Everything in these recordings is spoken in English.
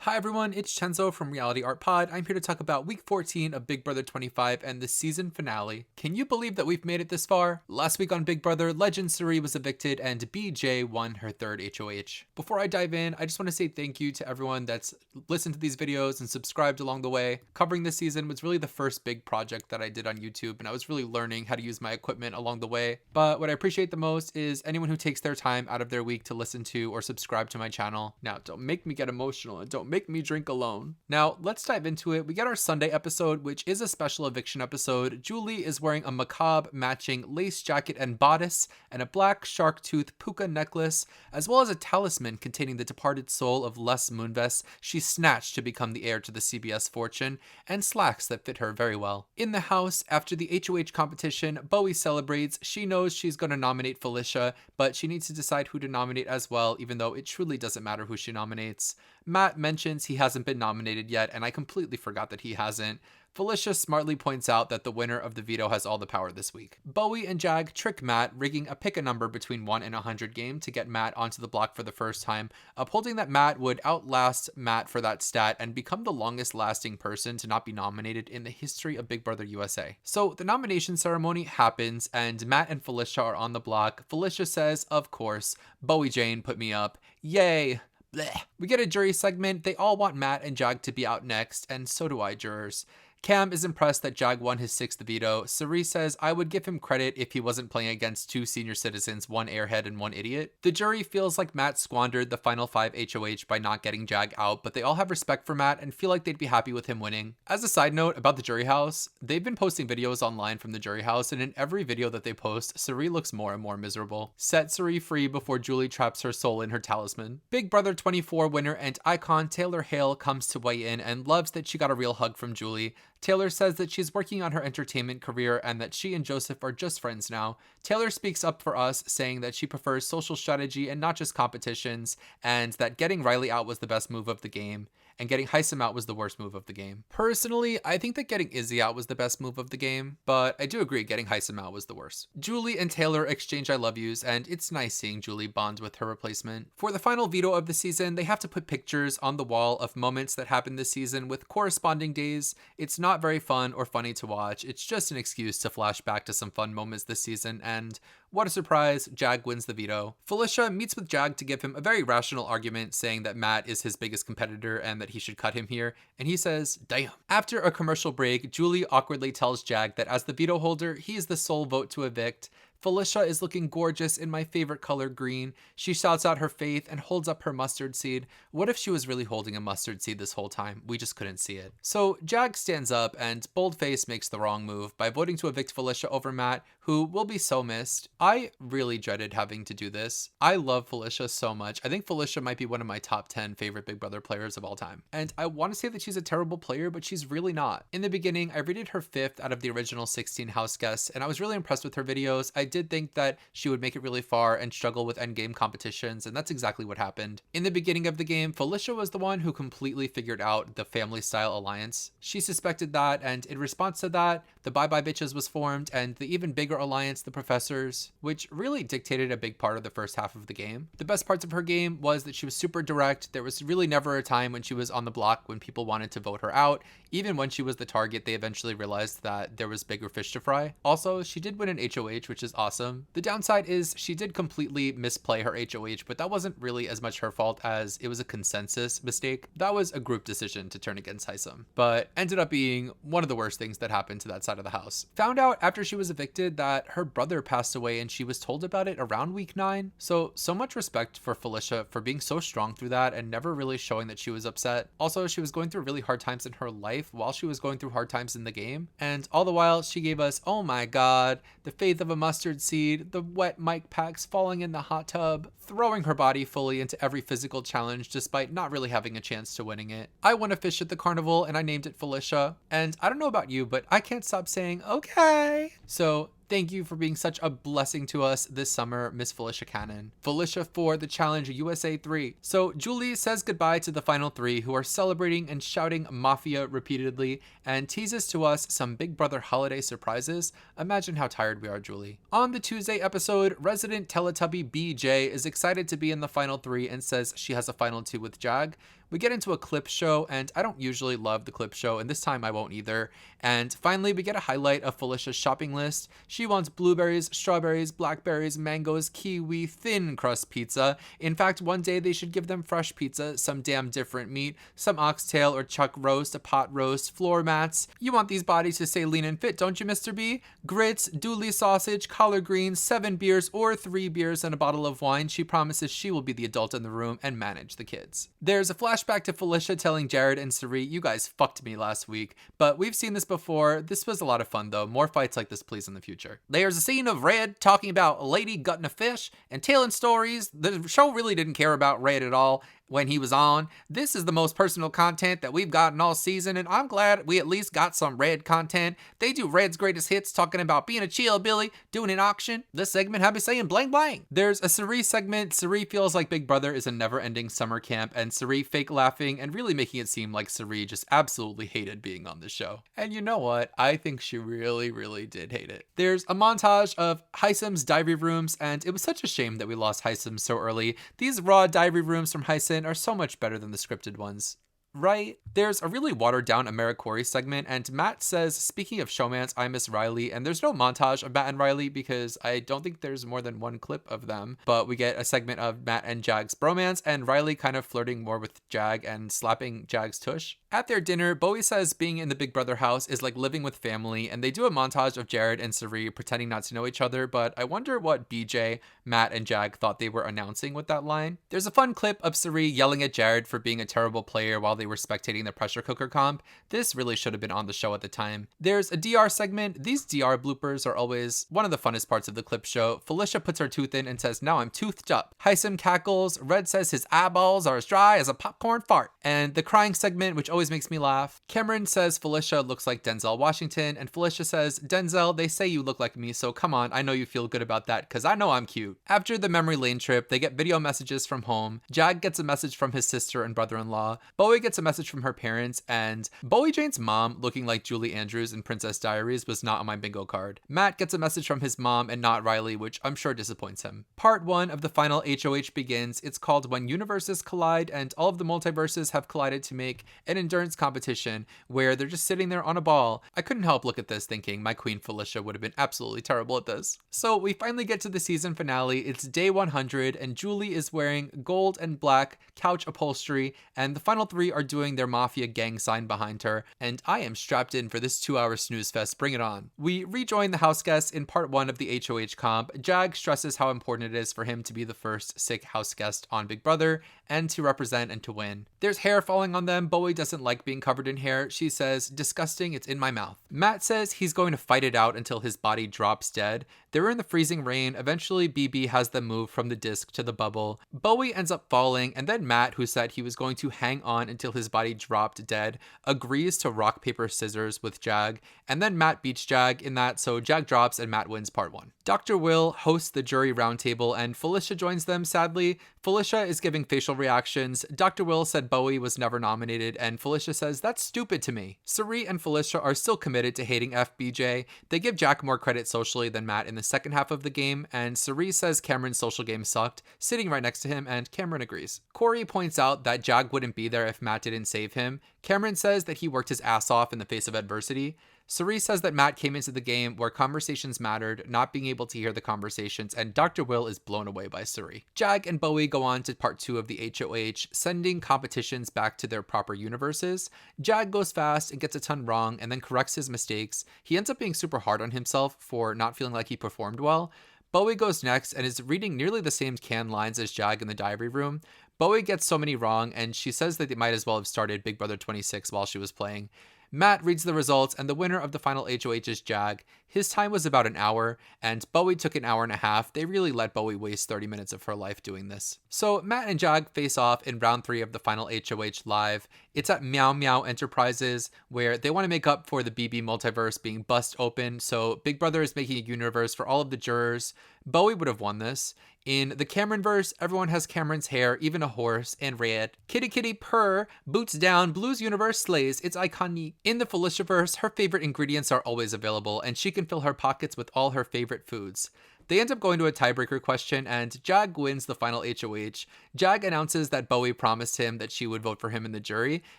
Hi everyone, it's Chenzo from Reality Art Pod. I'm here to talk about week 14 of Big Brother 25 and the season finale. Can you believe that we've made it this far? Last week on Big Brother, Legend Suri was evicted and BJ won her third HOH. Before I dive in, I just want to say thank you to everyone that's listened to these videos and subscribed along the way. Covering this season was really the first big project that I did on YouTube, and I was really learning how to use my equipment along the way. But what I appreciate the most is anyone who takes their time out of their week to listen to or subscribe to my channel. Now, don't make me get emotional and don't make me drink alone. Now, let's dive into it. We get our Sunday episode, which is a special eviction episode. Julie is wearing a macabre matching lace jacket and bodice and a black shark tooth puka necklace, as well as a talisman containing the departed soul of Les Moonves she snatched to become the heir to the CBS fortune, and slacks that fit her very well. In the house, after the HOH competition, Bowie celebrates. She knows she's going to nominate Felicia, but she needs to decide who to nominate as well, even though it truly doesn't matter who she nominates. Matt mentions he hasn't been nominated yet, and I completely forgot that he hasn't. Felicia smartly points out that the winner of the veto has all the power this week. Bowie and Jag trick Matt, rigging a pick a number between 1 and 100 game to get Matt onto the block for the first time, upholding that Matt would outlast Matt for that stat and become the longest lasting person to not be nominated in the history of Big Brother USA. So the nomination ceremony happens and Matt and Felicia are on the block. Felicia says, of course, Bowie Jane put me up. Yay. Blech. We get a jury segment. They all want Matt and Jag to be out next, and so do I, jurors. Cam is impressed that Jag won his 6th veto. Suri says, I would give him credit if he wasn't playing against 2 senior citizens, 1 airhead and 1 idiot. The jury feels like Matt squandered the final 5 HOH by not getting Jag out, but they all have respect for Matt and feel like they'd be happy with him winning. As a side note about the jury house, they've been posting videos online from the jury house, and in every video that they post, Suri looks more and more miserable. Set Suri free before Julie traps her soul in her talisman. Big Brother 24 winner and icon Taylor Hale comes to weigh in and loves that she got a real hug from Julie. Taylor says that she's working on her entertainment career and that she and Joseph are just friends now. Taylor speaks up for us, saying that she prefers social strategy and not just competitions, and that getting Riley out was the best move of the game, and getting Heisem out was the worst move of the game. Personally, I think that getting Izzy out was the best move of the game, but I do agree getting Heisem out was the worst. Julie and Taylor exchange I love yous, and it's nice seeing Julie bond with her replacement. For the final veto of the season, they have to put pictures on the wall of moments that happened this season with corresponding days. It's not very fun or funny to watch. It's just an excuse to flash back to some fun moments this season, and what a surprise, Jag wins the veto. Felicia meets with Jag to give him a very rational argument, saying that Matt is his biggest competitor and that he should cut him here, and he says, damn. After a commercial break, Julie awkwardly tells Jag that as the veto holder, he is the sole vote to evict. Felicia is looking gorgeous in my favorite color, green. She shouts out her faith and holds up her mustard seed. What if she was really holding a mustard seed this whole time? We just couldn't see it. So Jag stands up and Boldface makes the wrong move by voting to evict Felicia over Matt, who will be so missed. I really dreaded having to do this. I love Felicia so much. I think Felicia might be one of my top 10 favorite Big Brother players of all time. And I want to say that she's a terrible player, but she's really not. In the beginning, I rated her 5th out of the original 16 house guests, and I was really impressed with her videos. I did think that she would make it really far and struggle with endgame competitions, and that's exactly what happened. In the beginning of the game, Felicia was the one who completely figured out the family style alliance. She suspected that, and in response to that, the Bye Bye Bitches was formed, and the even bigger alliance, the Professors, which really dictated a big part of the first half of the game. The best parts of her game was that she was super direct. There was really never a time when she was on the block when people wanted to vote her out. Even when she was the target, they eventually realized that there was bigger fish to fry. Also, she did win an HOH, which is awesome. The downside is she did completely misplay her HOH, but that wasn't really as much her fault as it was a consensus mistake. That was a group decision to turn against Heisem, but ended up being one of the worst things that happened to that side of the house. Found out after she was evicted that her brother passed away and she was told about it around week 9. So much respect for Felicia for being so strong through that and never really showing that she was upset. Also, she was going through really hard times in her life while she was going through hard times in the game. And all the while she gave us, oh my God, the faith of a mustard seed, the wet mic packs falling in the hot tub, throwing her body fully into every physical challenge despite not really having a chance to winning it. I won a fish at the carnival and I named it Felicia. And I don't know about you, but I can't stop saying, okay. So thank you for being such a blessing to us this summer, Miss Felicia Cannon. Felicia for the Challenge USA 3. So Julie says goodbye to the final 3 who are celebrating and shouting Mafia repeatedly and teases to us some Big Brother holiday surprises. Imagine how tired we are, Julie. On the Tuesday episode, resident Teletubby BJ is excited to be in the final 3 and says she has a final 2 with Jag. We get into a clip show, and I don't usually love the clip show, and this time I won't either. And finally, we get a highlight of Felicia's shopping list. She wants blueberries, strawberries, blackberries, mangoes, kiwi, thin crust pizza. In fact, one day they should give them fresh pizza, some damn different meat, some oxtail or chuck roast, a pot roast, floor mats. You want these bodies to stay lean and fit, don't you, Mr. B? Grits, dooley sausage, collard greens, 7 beers or 3 beers and a bottle of wine. She promises she will be the adult in the room and manage the kids. There's a flashback to Felicia telling Jared and Sari, you guys fucked me last week, but we've seen this before. This was a lot of fun though. More fights like this please in the future. There's a scene of Red talking about a lady gutting a fish and telling stories. The show really didn't care about Red at all when he was on. This is the most personal content that we've gotten all season, and I'm glad we at least got some Red content. They do Red's greatest hits talking about being a chill Billy, doing an auction. This segment had me saying blang blang. There's a Sari segment. Sari feels like Big Brother is a never-ending summer camp, and Sari fake laughing and really making it seem like Sari just absolutely hated being on the show. And you know what? I think she really, really did hate it. There's a montage of Hisam's diary rooms, and it was such a shame that we lost Hisam so early. These raw diary rooms from Hisam are so much better than the scripted ones. Right? There's a really watered down AmeriCorey segment, and Matt says, speaking of showmance, I miss Riley, and there's no montage of Matt and Riley because I don't think there's more than one clip of them, but we get a segment of Matt and Jag's bromance, and Riley kind of flirting more with Jag and slapping Jag's tush. At their dinner, Bowie says being in the Big Brother house is like living with family, and they do a montage of Jared and Sari pretending not to know each other, but I wonder what BJ, Matt, and Jag thought they were announcing with that line. There's a fun clip of Sari yelling at Jared for being a terrible player while they were spectating the pressure cooker comp. This really should have been on the show at the time. There's a DR segment. These DR bloopers are always one of the funnest parts of the clip show. Felicia puts her tooth in and says, now I'm toothed up. Hisam cackles. Red says his eyeballs are as dry as a popcorn fart. And the crying segment, which always makes me laugh. Cameron says Felicia looks like Denzel Washington, and Felicia says, Denzel, they say you look like me, so come on, I know you feel good about that, cause I know I'm cute. After the memory lane trip, they get video messages from home. Jag gets a message from his sister and brother-in-law. Bowie gets a message from her parents, and Bowie Jane's mom, looking like Julie Andrews in Princess Diaries, was not on my bingo card. Matt gets a message from his mom and not Riley, which I'm sure disappoints him. Part 1 of the final HOH begins. It's called When Universes Collide, and all of the multiverses have collided to make an endurance competition where they're just sitting there on a ball. I couldn't help look at this thinking my queen Felicia would have been absolutely terrible at this. So we finally get to the season finale. It's day 100, and Julie is wearing gold and black couch upholstery, and the final 3 are doing their mafia gang sign behind her, and I am strapped in for this 2-hour snooze fest. Bring it on. We rejoin the house guests in part 1 of the HOH comp. Jag stresses how important it is for him to be the first sick house guest on Big Brother and to represent and to win. There's hair falling on them. Bowie doesn't like being covered in hair. She says, disgusting, it's in my mouth. Matt says he's going to fight it out until his body drops dead. They're in the freezing rain. Eventually, BB has them move from the disc to the bubble. Bowie ends up falling, and then Matt, who said he was going to hang on until his body dropped dead, agrees to rock, paper, scissors with Jag, and then Matt beats Jag in that, so Jag drops and Matt wins part 1. Dr. Will hosts the jury roundtable, and Felicia joins them, sadly. Felicia is giving facial reactions. Dr. Will said Bowie was never nominated, and Felicia says, that's stupid to me. Sari and Felicia are still committed to hating FBJ. They give Jack more credit socially than Matt in the second half of the game, and Sari says Cameron's social game sucked, sitting right next to him, and Cameron agrees. Corey points out that Jag wouldn't be there if Matt didn't save him. Cameron says that he worked his ass off in the face of adversity. Sari says that Matt came into the game where conversations mattered, not being able to hear the conversations, and Dr. Will is blown away by Sari. Jag and Bowie go on to part 2 of the HOH, sending competitions back to their proper universes. Jag goes fast and gets a ton wrong and then corrects his mistakes. He ends up being super hard on himself for not feeling like he performed well. Bowie goes next and is reading nearly the same canned lines as Jag in the diary room. Bowie gets so many wrong, and she says that they might as well have started Big Brother 26 while she was playing. Matt reads the results, and the winner of the final HOH is Jag. His time was about an hour, and Bowie took an hour and a half. They really let Bowie waste 30 minutes of her life doing this. So Matt and Jag face off in round 3 of the final HOH live. It's at Meow Meow Enterprises, where they want to make up for the BB multiverse being bust open, so Big Brother is making a universe for all of the jurors. Bowie would have won this. In the Cameron-verse, everyone has Cameron's hair, even a horse, and red. Kitty kitty purr, boots down, Blues universe slays, it's iconic. In the Felicia-verse, her favorite ingredients are always available, and she can fill her pockets with all her favorite foods. They end up going to a tiebreaker question, and Jag wins the final HOH. Jag announces that Bowie promised him that she would vote for him in the jury,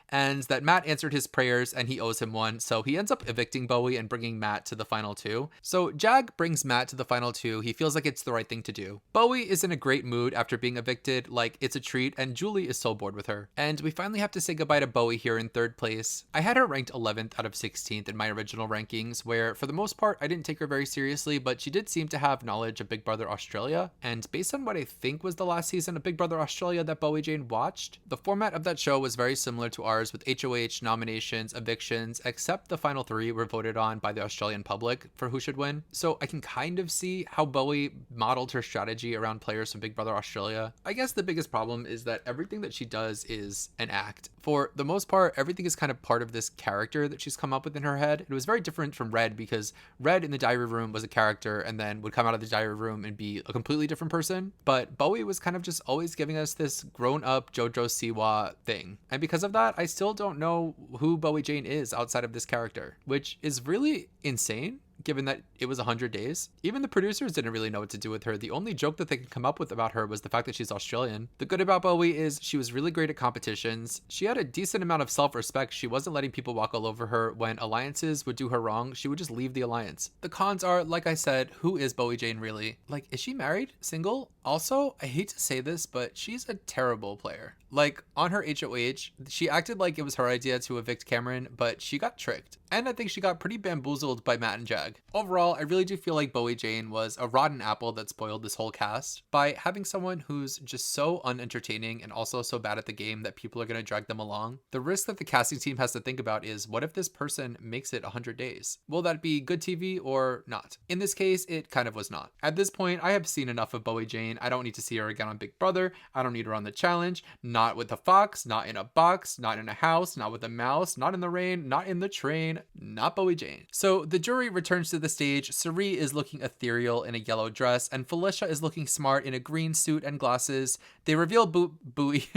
and that Matt answered his prayers and he owes him one, so he ends up evicting Bowie and bringing Matt to the final two. So Jag brings Matt to the final two. He feels like it's the right thing to do. Bowie is in a great mood after being evicted, like it's a treat, and Julie is so bored with her. And we finally have to say goodbye to Bowie here in third place. I had her ranked 11th out of 16th in my original rankings, where for the most part I didn't take her very seriously, but she did seem to have knowledge of Big Brother Australia, and based on what I think was the last season of Big Brother Australia that Bowie Jane watched, the format of that show was very similar to ours, with HOH, nominations, evictions, except the final three were voted on by the Australian public for who should win. So I can kind of see how Bowie modeled her strategy around players from Big Brother Australia. I guess the biggest problem is that everything that she does is an act. For the most part, everything is kind of part of this character that she's come up with in her head. It was very different from Red, because Red in the diary room was a character and then would come out of the diary room and be a completely different person. But Bowie was kind of just always giving us this grown-up JoJo Siwa thing. And because of that, I still don't know who Bowie Jane is outside of this character, which is really insane, given that it was 100 days. Even the producers didn't really know what to do with her. The only joke that they could come up with about her was the fact that she's Australian. The good about Bowie is she was really great at competitions. She had a decent amount of self-respect. She wasn't letting people walk all over her. When alliances would do her wrong, she would just leave the alliance. The cons are, like I said, who is Bowie Jane really? Like, is she married? Single? Also, I hate to say this, but she's a terrible player. Like, on her HOH, she acted like it was her idea to evict Cameron, but she got tricked. And I think she got pretty bamboozled by Matt and Jag. Overall, I really do feel like Bowie Jane was a rotten apple that spoiled this whole cast by having someone who's just so unentertaining and also so bad at the game that people are going to drag them along. The risk that the casting team has to think about is, what if this person makes it 100 days? Will that be good TV or not? In this case, it kind of was not. At this point, I have seen enough of Bowie Jane. I don't need to see her again on Big Brother. I don't need her on the challenge. Not with a fox, not in a box, not in a house, not with a mouse, not in the rain, not in the train, not Bowie Jane. So the jury returns to the stage. Sari is looking ethereal in a yellow dress, and Felicia is looking smart in a green suit and glasses. They reveal Bowie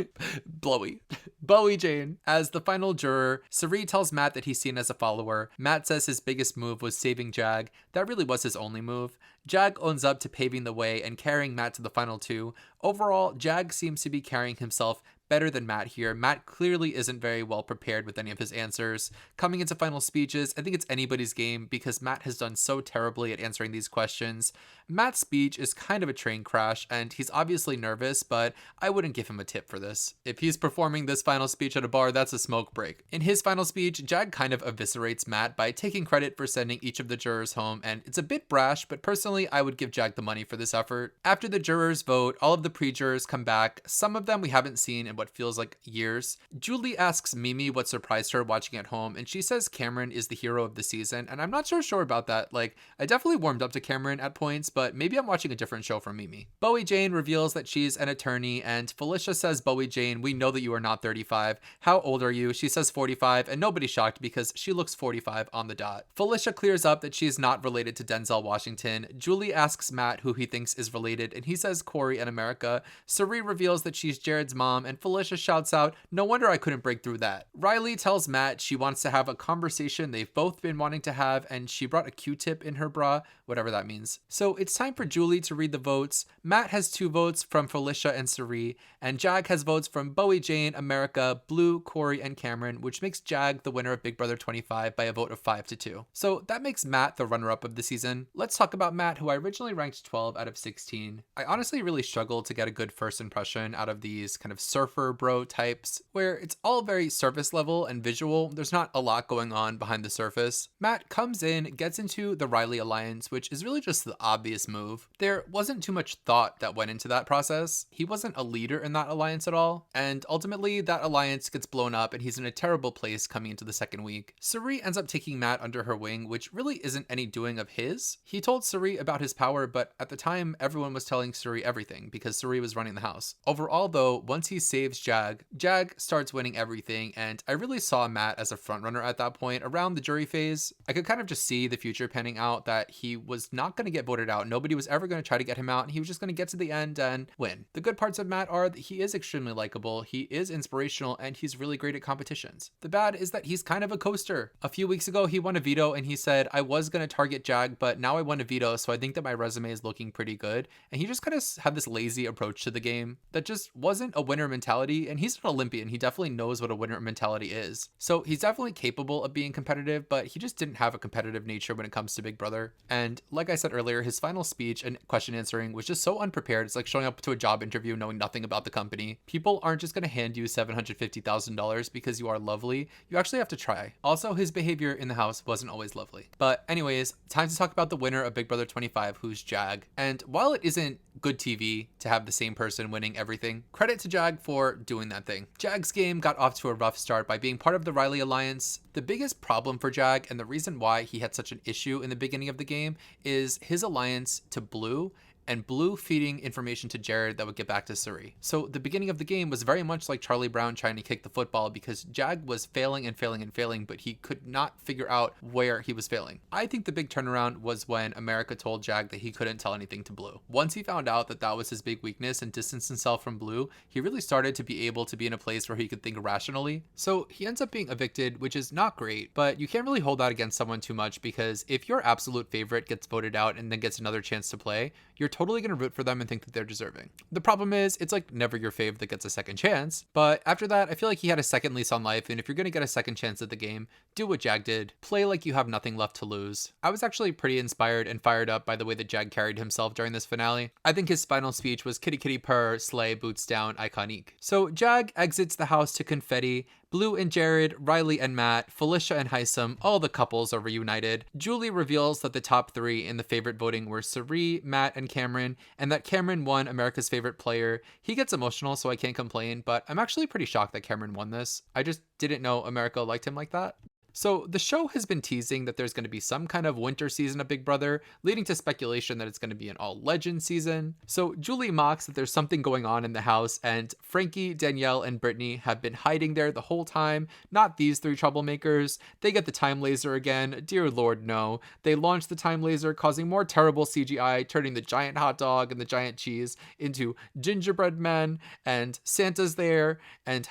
Jane as the final juror. Sari tells Matt that he's seen as a follower. Matt says his biggest move was saving Jag. That really was his only move. Jag owns up to paving the way and carrying Matt to the final two. Overall, Jag seems to be carrying himself better than Matt here. Matt clearly isn't very well prepared with any of his answers. Coming into final speeches, I think it's anybody's game because Matt has done so terribly at answering these questions. Matt's speech is kind of a train crash, and he's obviously nervous, but I wouldn't give him a tip for this. If he's performing this final speech at a bar, that's a smoke break. In his final speech, Jag kind of eviscerates Matt by taking credit for sending each of the jurors home, and it's a bit brash, but personally, I would give Jag the money for this effort. After the jurors vote, all of the pre-jurors come back. Some of them we haven't seen in what feels like years. Julie asks Mimi what surprised her watching at home, and she says Cameron is the hero of the season, and I'm not so sure about that. Like, I definitely warmed up to Cameron at points, but maybe I'm watching a different show from Mimi. Bowie Jane reveals that she's an attorney, and Felicia says, Bowie Jane, we know that you are not 35. How old are you? She says 45, and nobody's shocked because she looks 45 on the dot. Felicia clears up that she's not related to Denzel Washington. Julie asks Matt who he thinks is related, and he says Corey and America. Sari reveals that she's Jared's mom, and Felicia shouts out, no wonder I couldn't break through that. Riley tells Matt she wants to have a conversation they've both been wanting to have, and she brought a Q-tip in her bra, whatever that means. So it's time for Julie to read the votes. Matt has 2 votes from Felicia and Sari, and Jag has votes from Bowie Jane, America, Blue, Corey, and Cameron, which makes Jag the winner of Big Brother 25 by a vote of 5-2. So that makes Matt the runner-up of the season. Let's talk about Matt, who I originally ranked 12 out of 16. I honestly really struggled to get a good first impression out of these kind of surfer bro types, where it's all very surface level and visual. There's not a lot going on behind the surface. Matt comes in, gets into the Riley alliance, which is really just the obvious move. There wasn't too much thought that went into that process. He wasn't a leader in that alliance at all, and ultimately that alliance gets blown up and he's in a terrible place coming into the second week. Sari ends up taking Matt under her wing, which really isn't any doing of his. He told Sari about his power, but at the time everyone was telling Sari everything because Sari was running the house. Overall though, once he saves saves Jag. Jag starts winning everything, and I really saw Matt as a frontrunner at that point. Around the jury phase, I could kind of just see the future panning out, that he was not going to get voted out. Nobody was ever going to try to get him out, and he was just going to get to the end and win. The good parts of Matt are that he is extremely likable, he is inspirational, and he's really great at competitions. The bad is that he's kind of a coaster. A few weeks ago, he won a veto, and he said, I was going to target Jag, but now I won a veto, so I think that my resume is looking pretty good. And he just kind of had this lazy approach to the game that just wasn't a winner mentality, and he's an Olympian. He definitely knows what a winner mentality is. So he's definitely capable of being competitive, but he just didn't have a competitive nature when it comes to Big Brother. And like I said earlier, his final speech and question answering was just so unprepared. It's like showing up to a job interview knowing nothing about the company. People aren't just going to hand you $750,000 because you are lovely. You actually have to try. Also, his behavior in the house wasn't always lovely. But anyways, time to talk about the winner of Big Brother 25, who's Jag. And while it isn't good TV to have the same person winning everything, credit to Jag for doing that thing. Jag's game got off to a rough start by being part of the Riley Alliance. The biggest problem for Jag, and the reason why he had such an issue in the beginning of the game, is his alliance to Blue, and Blue feeding information to Jared that would get back to Suri. So the beginning of the game was very much like Charlie Brown trying to kick the football, because Jag was failing and failing and failing, but he could not figure out where he was failing. I think the big turnaround was when America told Jag that he couldn't tell anything to Blue. Once he found out that that was his big weakness and distanced himself from Blue, he really started to be able to be in a place where he could think rationally. So he ends up being evicted, which is not great, but you can't really hold that against someone too much, because if your absolute favorite gets voted out and then gets another chance to play, you're totally going to root for them and think that they're deserving. The problem is, it's like never your fave that gets a second chance. But after that, I feel like he had a second lease on life, and if you're going to get a second chance at the game, do what Jag did. Play like you have nothing left to lose. I was actually pretty inspired and fired up by the way that Jag carried himself during this finale. I think his final speech was kitty kitty purr, slay, boots down, iconic. So Jag exits the house to confetti. Blue and Jared, Riley and Matt, Felicia and Heisem, all the couples are reunited. Julie reveals that the top three in the favorite voting were Suri, Matt, and Cameron, and that Cameron won America's favorite player. He gets emotional, so I can't complain, but I'm actually pretty shocked that Cameron won this. I just didn't know America liked him like that. So the show has been teasing that there's going to be some kind of winter season of Big Brother, leading to speculation that it's going to be an all legend season. So Julie mocks that there's something going on in the house, and Frankie, Danielle, and Brittany have been hiding there the whole time. Not these three troublemakers. They get the time laser again. Dear Lord, no. They launch the time laser, causing more terrible CGI, turning the giant hot dog and the giant cheese into gingerbread men, and Santa's there, and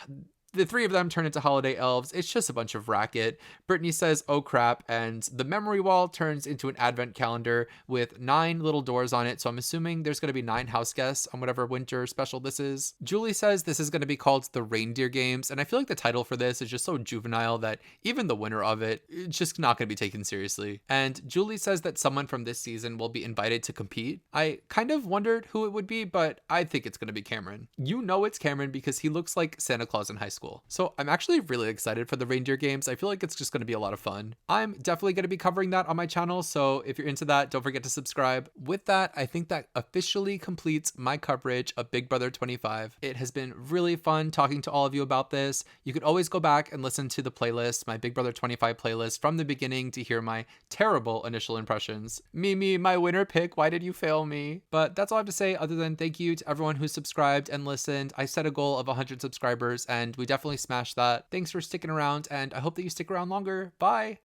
the three of them turn into holiday elves. It's just a bunch of racket. Brittany says, oh crap, and the memory wall turns into an advent calendar with 9 little doors on it, so I'm assuming there's going to be 9 house guests on whatever winter special this is. Julie says this is going to be called the Reindeer Games, and I feel like the title for this is just so juvenile that even the winner of it's just not going to be taken seriously. And Julie says that someone from this season will be invited to compete. I kind of wondered who it would be, but I think it's going to be Cameron. You know it's Cameron because he looks like Santa Claus in high school. So I'm actually really excited for the Reindeer Games. I feel like it's just going to be a lot of fun. I'm definitely going to be covering that on my channel, so if you're into that, don't forget to subscribe. With that, I think that officially completes my coverage of Big Brother 25. It has been really fun talking to all of you about this. You could always go back and listen to the playlist, my Big Brother 25 playlist from the beginning, to hear my terrible initial impressions. Mimi, my winner pick, why did you fail me? But that's all I have to say, other than thank you to everyone who subscribed and listened. I set a goal of 100 subscribers, and we definitely smashed that. Thanks for sticking around, and I hope that you stick around longer. Bye!